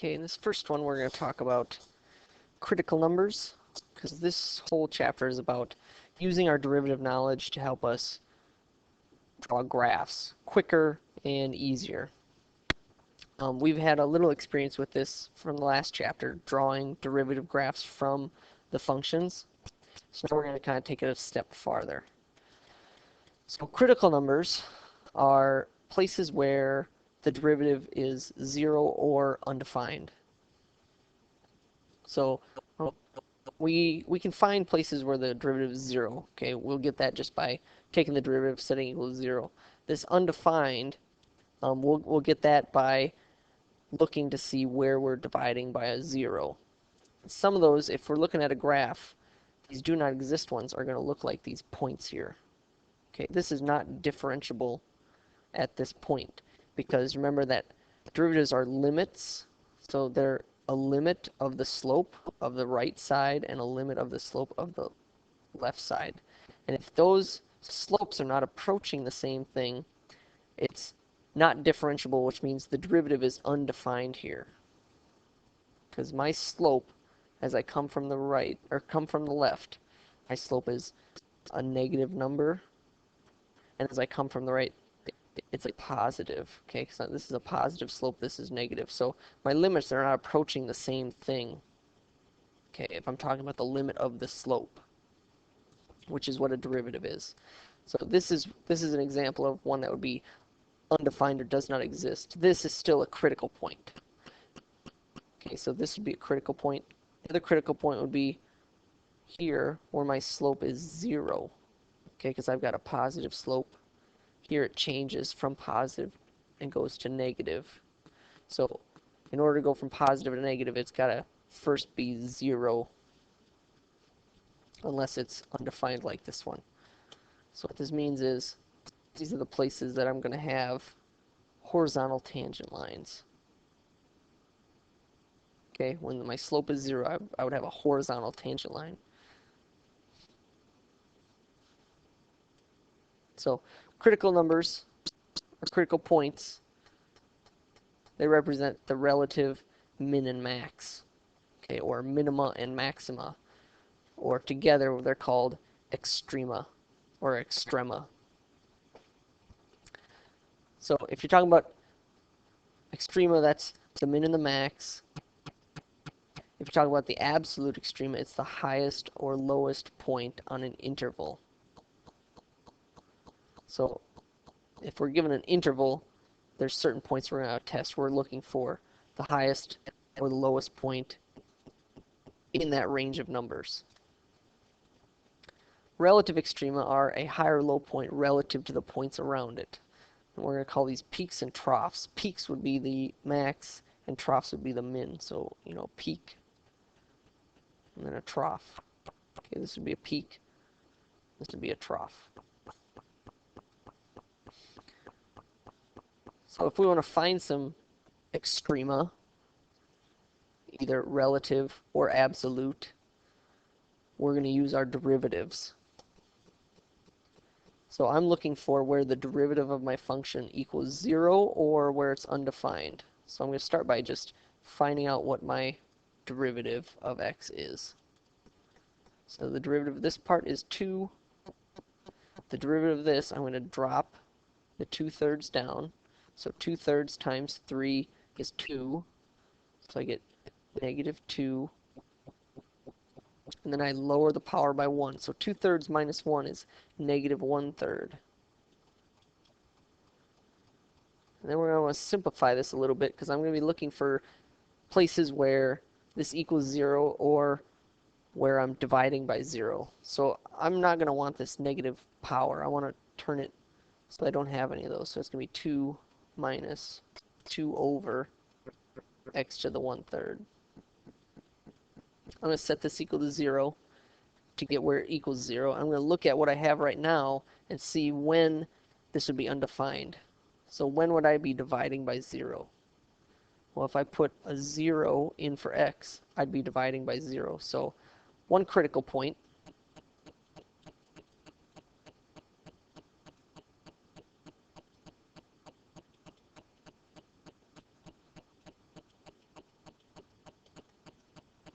Okay, in this first one we're going to talk about critical numbers, because this whole chapter is about using our derivative knowledge to help us draw graphs quicker and easier. We've had a little experience with this from the last chapter, drawing derivative graphs from the functions. So now we're going to kind of take it a step farther. So critical numbers are places where the derivative is 0 or undefined. So we can find places where the derivative is 0. Okay, we'll get that just by taking the derivative, setting equal to 0. This undefined, we'll get that by looking to see where we're dividing by a 0. Some of those, if we're looking at a graph, these do not exist ones are going to look like these points here. Okay, this is not differentiable at this point, because remember that derivatives are limits, so they're a limit of the slope of the right side and a limit of the slope of the left side. And if those slopes are not approaching the same thing, it's not differentiable, which means the derivative is undefined here. Because my slope, as I come from the right, or come from the left, my slope is a negative number. And as I come from the right, it's a positive. Okay, so this is a positive slope, this is negative. So my limits are not approaching the same thing. Okay, if I'm talking about the limit of the slope, which is what a derivative is. So this is an example of one that would be undefined or does not exist. This is still a critical point. Okay, so this would be a critical point. The other critical point would be here where my slope is 0. Okay, because I've got a positive slope. Here it changes from positive and goes to negative. So in order to go from positive to negative, it's got to first be 0, unless it's undefined like this one. So what this means is these are the places that I'm going to have horizontal tangent lines. Okay, when my slope is 0, I would have a horizontal tangent line. So critical numbers, or critical points, they represent the relative min and max, okay, or minima and maxima, or together they're called extrema or extrema. So if you're talking about extrema, that's the min and the max. If you're talking about the absolute extrema, it's the highest or lowest point on an interval. So if we're given an interval, there's certain points we're going to test. We're looking for the highest or the lowest point in that range of numbers. Relative extrema are a high or low point relative to the points around it. And we're going to call these peaks and troughs. Peaks would be the max, and troughs would be the min. So, peak, and then a trough. Okay, this would be a peak. This would be a trough. So if we want to find some extrema, either relative or absolute, we're going to use our derivatives. So I'm looking for where the derivative of my function equals 0 or where it's undefined. So I'm going to start by just finding out what my derivative of x is. So the derivative of this part is 2. The derivative of this, I'm going to drop the 2/3 down. So 2/3 times 3 is 2. So I get negative 2. And then I lower the power by 1. So 2/3 minus 1 is negative 1/3. And then we're going to want to simplify this a little bit, because I'm going to be looking for places where this equals 0 or where I'm dividing by 0. So I'm not going to want this negative power. I want to turn it so I don't have any of those. So it's going to be 2 minus 2 over x to the 1/3. I'm going to set this equal to 0 to get where it equals 0. I'm going to look at what I have right now and see when this would be undefined. So when would I be dividing by 0? Well, if I put a 0 in for x, I'd be dividing by 0. So one critical point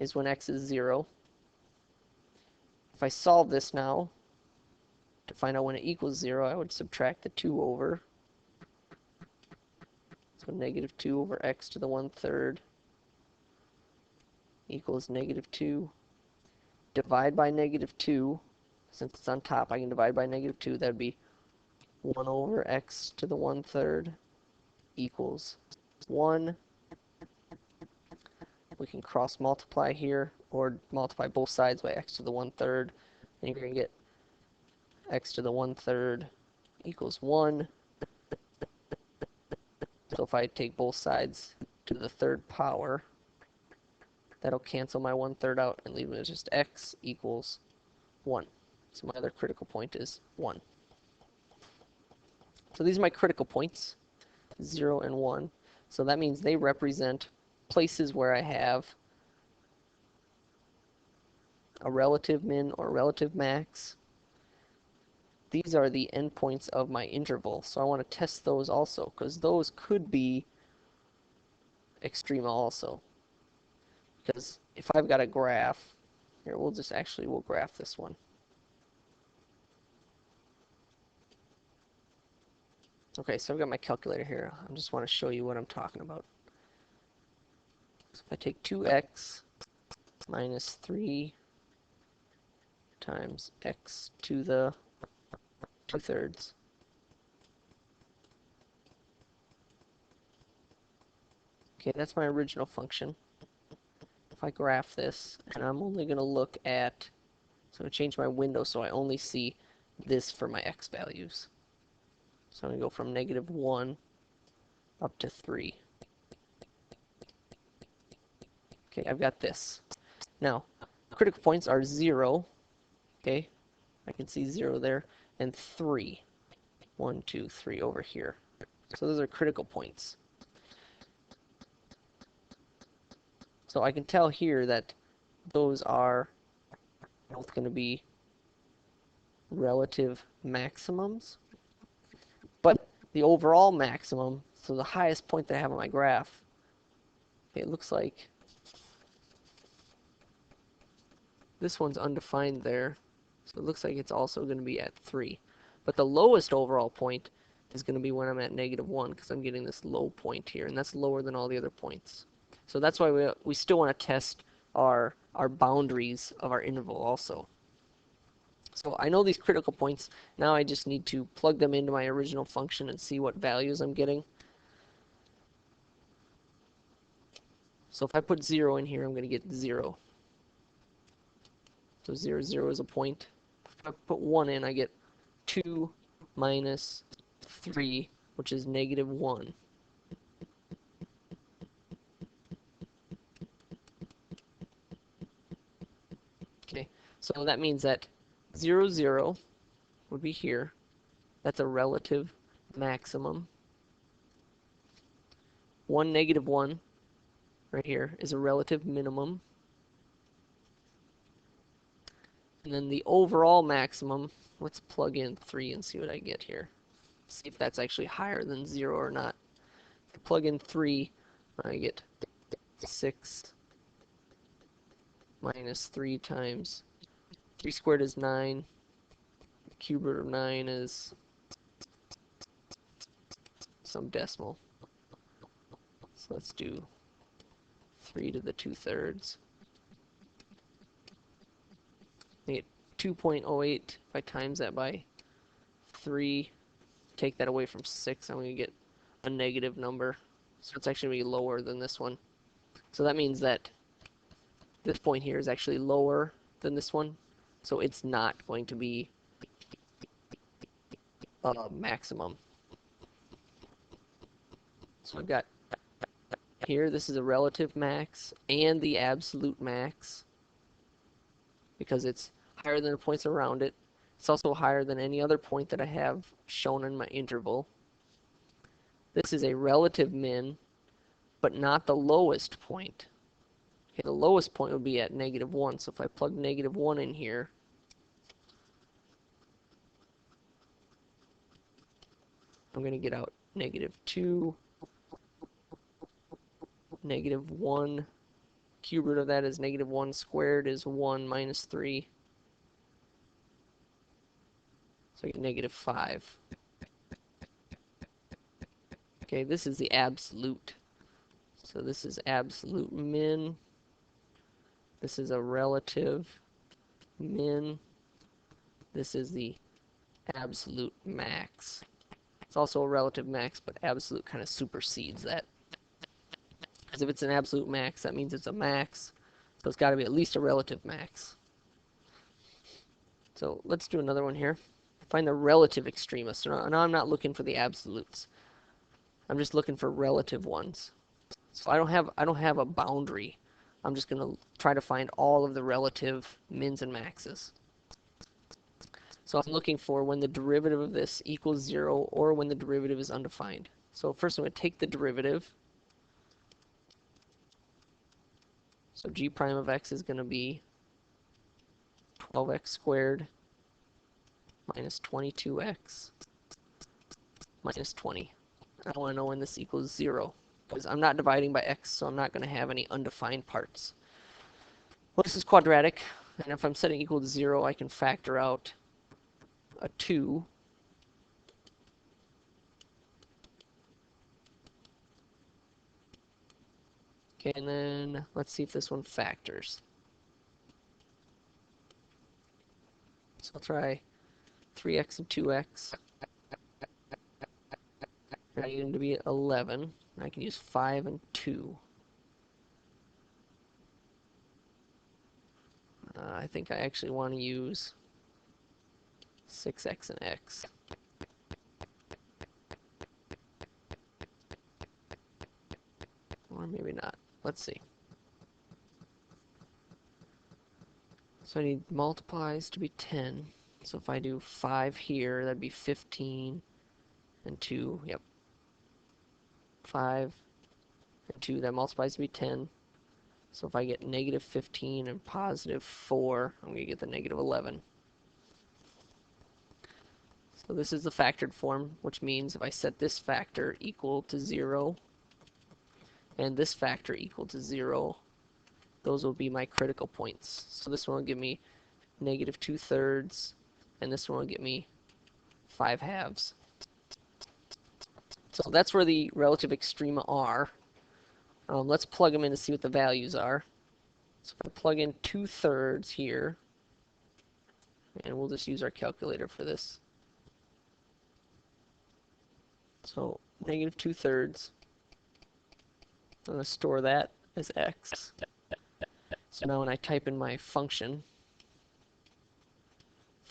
is when x is 0. If I solve this now, to find out when it equals 0, I would subtract the 2 over. So negative 2 over x to the 1/3 equals negative 2. Divide by negative 2. Since it's on top, I can divide by negative 2. That would be 1 over x to the 1/3 equals 1. We can cross multiply here, or multiply both sides by x to the 1/3. And you're going to get x to the 1/3 equals 1. So if I take both sides to the 3rd power, that'll cancel my 1/3 out and leave it as just x equals 1. So my other critical point is 1. So these are my critical points, 0 and 1. So that means they represent places where I have a relative min or relative max. These are the endpoints of my interval. So I want to test those also, because those could be extrema also. Because if I've got a graph, here we'll graph this one. Okay, so I've got my calculator here. I just want to show you what I'm talking about. So if I take 2x minus 3 times x to the 2/3. Okay, that's my original function. If I graph this, and I'm only going to look at, so I'm going to change my window so I only see this for my x values. So I'm going to go from negative 1 up to 3. Okay, I've got this. Now, critical points are 0. Okay, I can see 0 there, and 3. 1, 2, 3 over here. So those are critical points. So I can tell here that those are both going to be relative maximums. But the overall maximum, so the highest point that I have on my graph, okay, it looks like this one's undefined there. So it looks like it's also going to be at 3. But the lowest overall point is going to be when I'm at negative 1, because I'm getting this low point here, and that's lower than all the other points. So that's why we still want to test our boundaries of our interval also. So I know these critical points. Now I just need to plug them into my original function and see what values I'm getting. So if I put 0 in here, I'm going to get 0. So 0, 0 is a point. If I put 1 in, I get 2 minus 3, which is negative 1. Okay, so that means that 0, 0 would be here. That's a relative maximum. 1, negative 1 right here is a relative minimum. And then the overall maximum, let's plug in 3 and see what I get here. See if that's actually higher than 0 or not. If I plug in 3, I get 6 minus 3 times 3 squared is 9. The cube root of 9 is some decimal. So let's do 3 to the 2/3. I get 2.08. If I times that by 3, take that away from 6, I'm going to get a negative number. So it's actually going to be lower than this one. So that means that this point here is actually lower than this one. So it's not going to be a maximum. So I've got here, this is a relative max and the absolute max, because it's higher than the points around it. It's also higher than any other point that I have shown in my interval. This is a relative min, but not the lowest point. Okay, the lowest point would be at negative 1. So if I plug negative 1 in here, I'm going to get out negative 2, negative 1, cube root of that is negative 1 squared is 1 minus 3. So I get negative 5. Okay, this is the absolute. So this is absolute min. This is a relative min. This is the absolute max. It's also a relative max, but absolute kind of supersedes that. Because if it's an absolute max, that means it's a max. So it's got to be at least a relative max. So let's do another one here. Find the relative extrema. So now I'm not looking for the absolutes. I'm just looking for relative ones. So I don't have a boundary. I'm just going to try to find all of the relative mins and maxes. So I'm looking for when the derivative of this equals 0 or when the derivative is undefined. So first I'm going to take the derivative. So g prime of x is going to be 12x squared minus 22x minus 20. I want to know when this equals 0. Because I'm not dividing by x, so I'm not going to have any undefined parts. Well, this is quadratic, and if I'm setting equal to 0, I can factor out a 2. Okay, and then let's see if this one factors. So I'll try 3x and 2x. I need them to be 11. I can use 5 and 2. I think I actually want to use 6x and x. Or maybe not. Let's see. So I need multiplies to be 10. So if I do 5 here, that'd be 15 and 2. Yep. 5 and 2, that multiplies to be 10. So if I get negative 15 and positive 4, I'm going to get the negative 11. So this is the factored form, which means if I set this factor equal to 0 and this factor equal to 0, those will be my critical points. So this one will give me negative 2/3, and this one will get me 5/2. So that's where the relative extrema are. Let's plug them in to see what the values are. So if I plug in 2/3 here, and we'll just use our calculator for this. So negative 2/3. I'm going to store that as x. So now when I type in my function,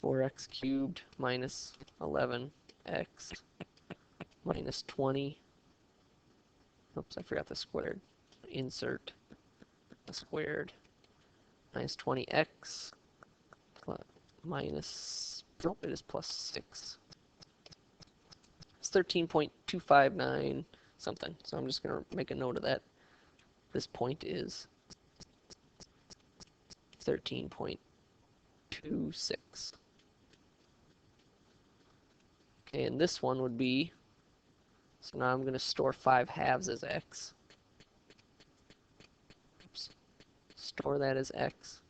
4x cubed minus 11x minus 20. Oops, I forgot the squared. Insert the squared minus 20x minus, nope, it is plus 6. It's 13.259 something. So I'm just going to make a note of that. This point is 13.26. Okay, and this one would be, so now I'm going to store 5/2 as x. Oops. Store that as x.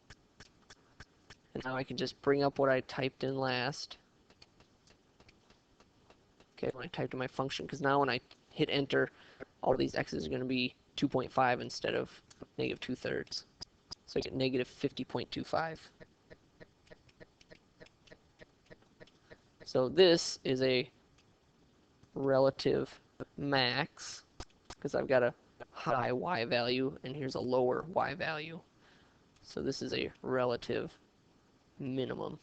And now I can just bring up what I typed in last. Okay, when I typed in my function, because now when I hit enter, all these x's are going to be 2.5 instead of negative 2/3. So I get negative 50.25. So this is a relative max, because I've got a high y value, and here's a lower y value. So this is a relative minimum.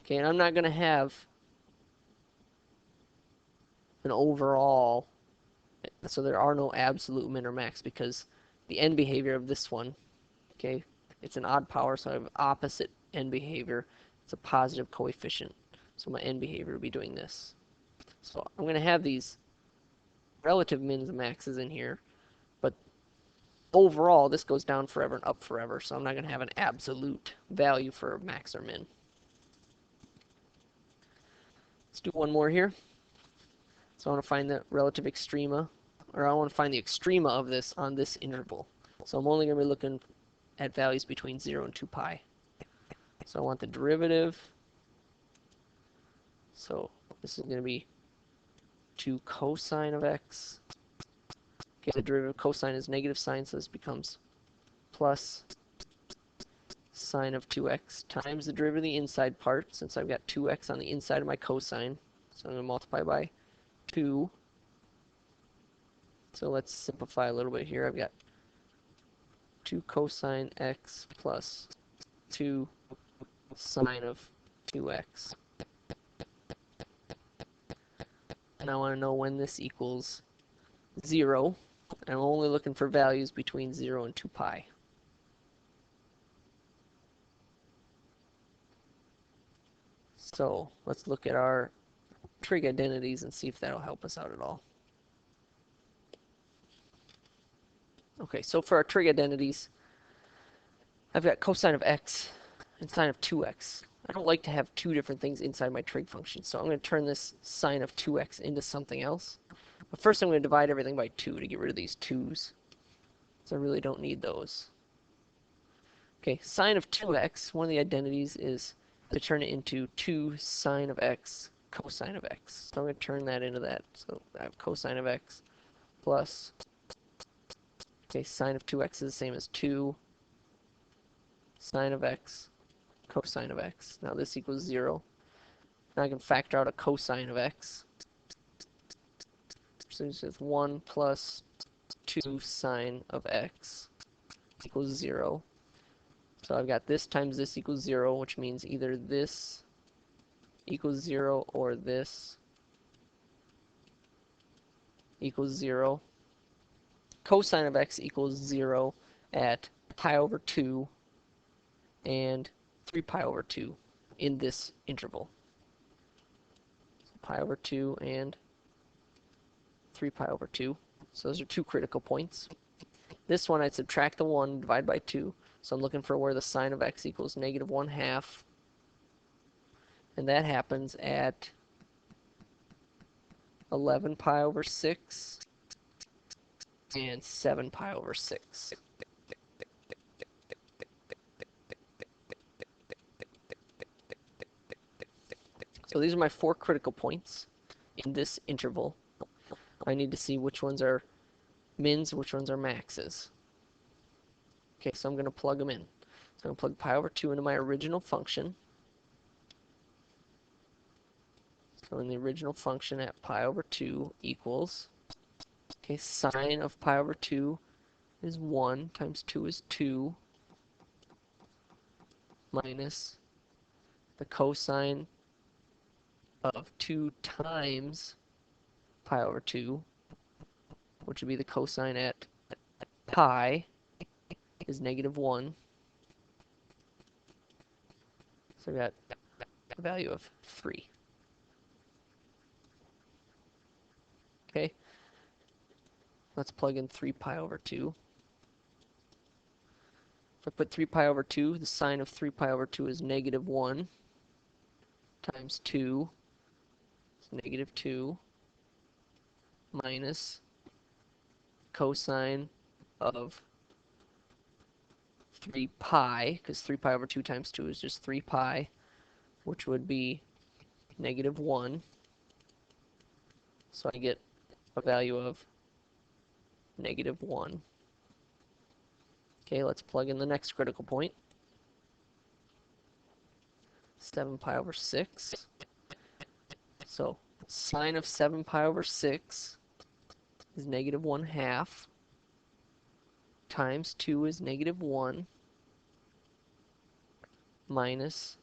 Okay, and I'm not going to have an overall, so there are no absolute min or max, because the end behavior of this one, okay, it's an odd power, so I have opposite end behavior. It's a positive coefficient, so my end behavior will be doing this. So I'm going to have these relative mins and maxes in here, but overall this goes down forever and up forever, so I'm not going to have an absolute value for max or min. Let's do one more here. So I want to find the relative extrema, or I want to find the extrema of this on this interval. So I'm only going to be looking at values between 0 and 2 pi. So I want the derivative. So this is going to be 2 cosine of x. Okay, the derivative of cosine is negative sine, so this becomes plus sine of 2x times the derivative of the inside part, since I've got 2x on the inside of my cosine. So I'm going to multiply by 2. So let's simplify a little bit here. I've got 2 cosine x plus 2 sine of 2x. And I want to know when this equals 0. And I'm only looking for values between 0 and 2 pi. So let's look at our trig identities and see if that'll help us out at all. Okay, so for our trig identities, I've got cosine of x and sine of 2x. I don't like to have two different things inside my trig function, so I'm going to turn this sine of 2x into something else. But first I'm going to divide everything by 2 to get rid of these 2's. So I really don't need those. Okay, sine of 2x, one of the identities is to turn it into 2 sine of x cosine of x. So I'm going to turn that into that. So I have cosine of x plus, okay, sine of 2x is the same as 2 sine of x cosine of x. Now this equals 0. Now I can factor out a cosine of x. So this is 1 plus 2 sine of x equals 0. So I've got this times this equals 0, which means either this equals 0 or this equals 0. Cosine of x equals 0 at pi over 2 and 3 pi over 2 in this interval. So pi over 2 and 3 pi over 2. So those are two critical points. This one I'd subtract the 1, divide by 2. So I'm looking for where the sine of x equals negative 1/2. And that happens at 11 pi over 6 and 7 pi over 6. So these are my 4 critical points in this interval. I need to see which ones are mins, which ones are maxes. Okay, so I'm going to plug them in. So I'm going to plug pi over 2 into my original function. So in the original function at pi over 2 equals, okay, sine of pi over 2 is 1 times 2 is 2 minus the cosine of 2 times pi over 2, which would be the cosine at pi, is negative 1. So we got a value of 3. Okay, let's plug in 3 pi over 2. If I put 3 pi over 2, the sine of 3 pi over 2 is negative 1 times 2, so negative 2, minus cosine of 3 pi, because 3 pi over 2 times 2 is just 3 pi, which would be negative 1. So I get a value of negative 1. Okay, let's plug in the next critical point. 7 pi over 6. So sine of 7 pi over 6 is negative 1/2 times 2 is negative 1 minus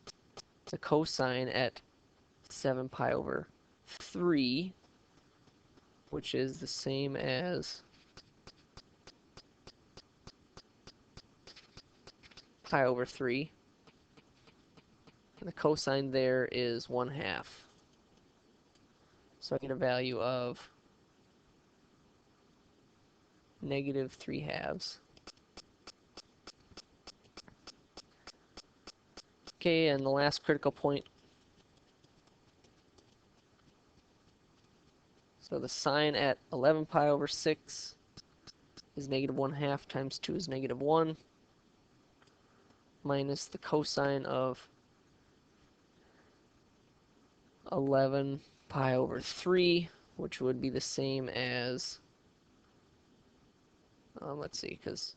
the cosine at 7 pi over 3, which is the same as pi over 3. And the cosine there is 1/2. So I get a value of negative 3/2. Okay, and the last critical point. So the sine at 11 pi over 6 is negative 1/2 times 2 is negative 1 minus the cosine of 11 pi over 3, which would be the same as, let's see, because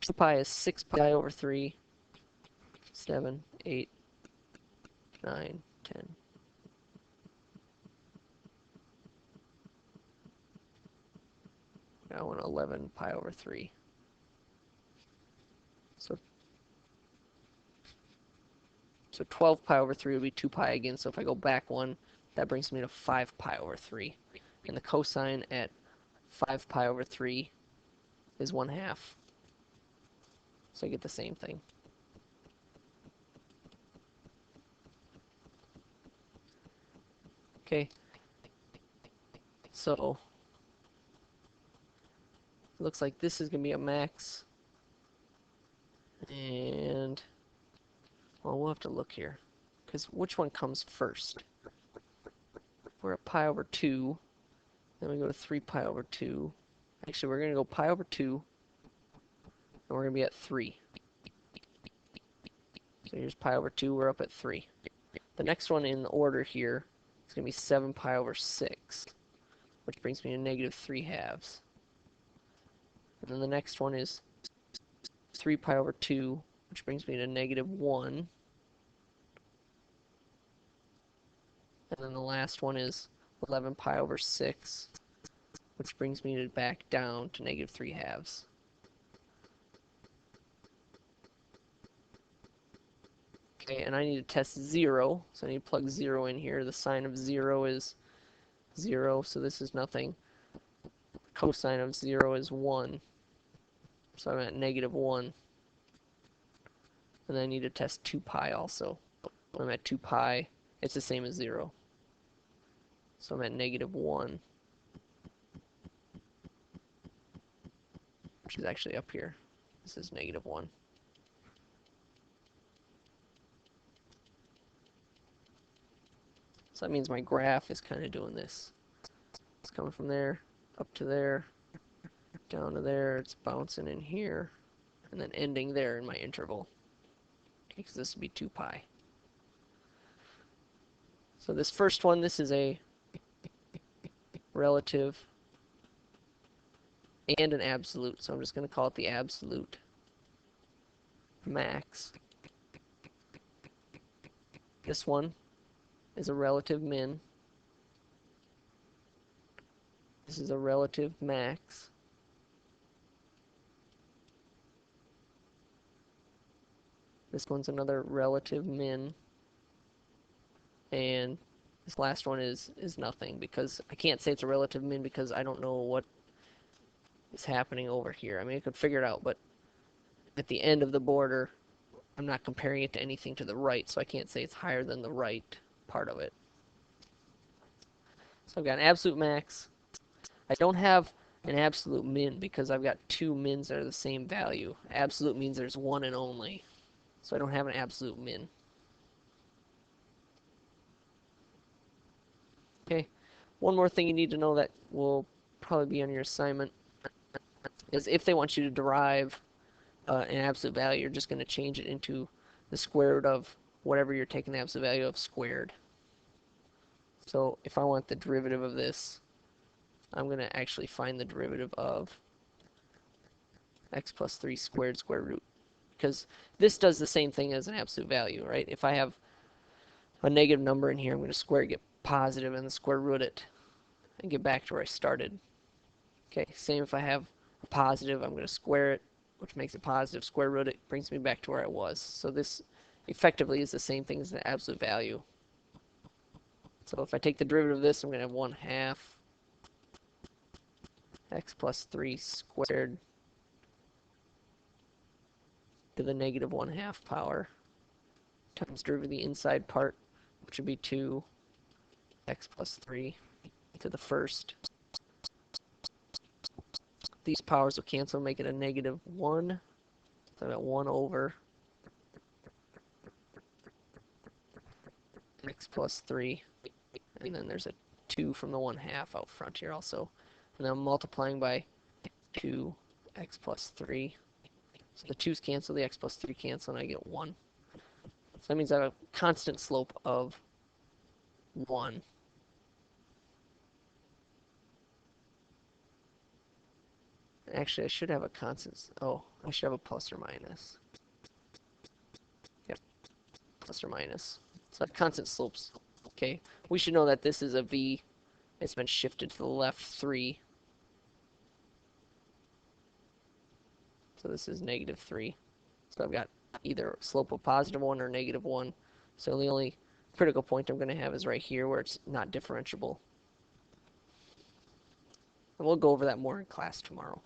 2 pi is 6 pi over 3, 7, 8, 9, 10. Now 11 pi over 3. So 12 pi over 3 would be 2 pi again, so if I go back 1, that brings me to 5 pi over 3. And the cosine at 5 pi over 3 is 1/2. So I get the same thing. Okay, so it looks like this is going to be a max. And, well, we'll have to look here. Because which one comes first? We're at pi over 2. Then we go to 3 pi over 2. Actually, we're going to go pi over 2. And we're going to be at 3. So here's pi over 2. We're up at 3. The next one in order here is going to be 7 pi over 6, which brings me to negative 3/2. And then the next one is 3 pi over 2, which brings me to negative 1. And then the last one is 11 pi over 6, which brings me back down to negative 3/2. Okay, and I need to test 0, so I need to plug 0 in here. The sine of 0 is 0, so this is nothing. Cosine of 0 is 1, so I'm at negative 1. And then I need to test 2 pi also. When I'm at 2 pi, it's the same as 0. So I'm at negative 1, which is actually up here. This is negative 1. So that means my graph is kind of doing this. It's coming from there, up to there, down to there. It's bouncing in here, and then ending there in my interval. Okay, because this would be 2 pi. So this first one, this is a relative and an absolute. So I'm just going to call it the absolute max. This one is a relative min. This is a relative max. This one's another relative min. And this last one is nothing, because I can't say it's a relative min because I don't know what is happening over here. I mean, I could figure it out, but at the end of the border, I'm not comparing it to anything to the right, so I can't say it's higher than the right part of it. So I've got an absolute max. I don't have an absolute min because I've got two mins that are the same value. Absolute means there's one and only. So I don't have an absolute min. Okay, one more thing you need to know that will probably be on your assignment is if they want you to derive an absolute value, you're just going to change it into the square root of whatever you're taking the absolute value of squared. So if I want the derivative of this, I'm going to actually find the derivative of x plus 3 squared square root. Because this does the same thing as an absolute value, right? If I have a negative number in here, I'm going to square it, get positive, and then square root it, and get back to where I started. Okay, same if I have a positive, I'm going to square it, which makes it positive, square root it, brings me back to where I was. So this effectively is the same thing as the absolute value. So if I take the derivative of this, I'm going to have 1/2 x plus 3 squared to the negative 1/2 power times derivative of the inside part, which would be 2 x plus 3 to the first. These powers will cancel, make it a negative 1. So I've got 1 over x plus 3. And then there's a 2 from the 1/2 out front here also. And then I'm multiplying by 2 x plus 3. So the 2's cancel, the x plus 3 cancel, and I get 1. So that means I have a constant slope of 1. Actually, I should have a constant. Oh, I should have a plus or minus. Yep, plus or minus. So I have constant slopes. Okay, we should know that this is a v. It's been shifted to the left 3. So this is negative 3. So I've got either slope of positive 1 or negative 1. So the only critical point I'm going to have is right here where it's not differentiable. And we'll go over that more in class tomorrow.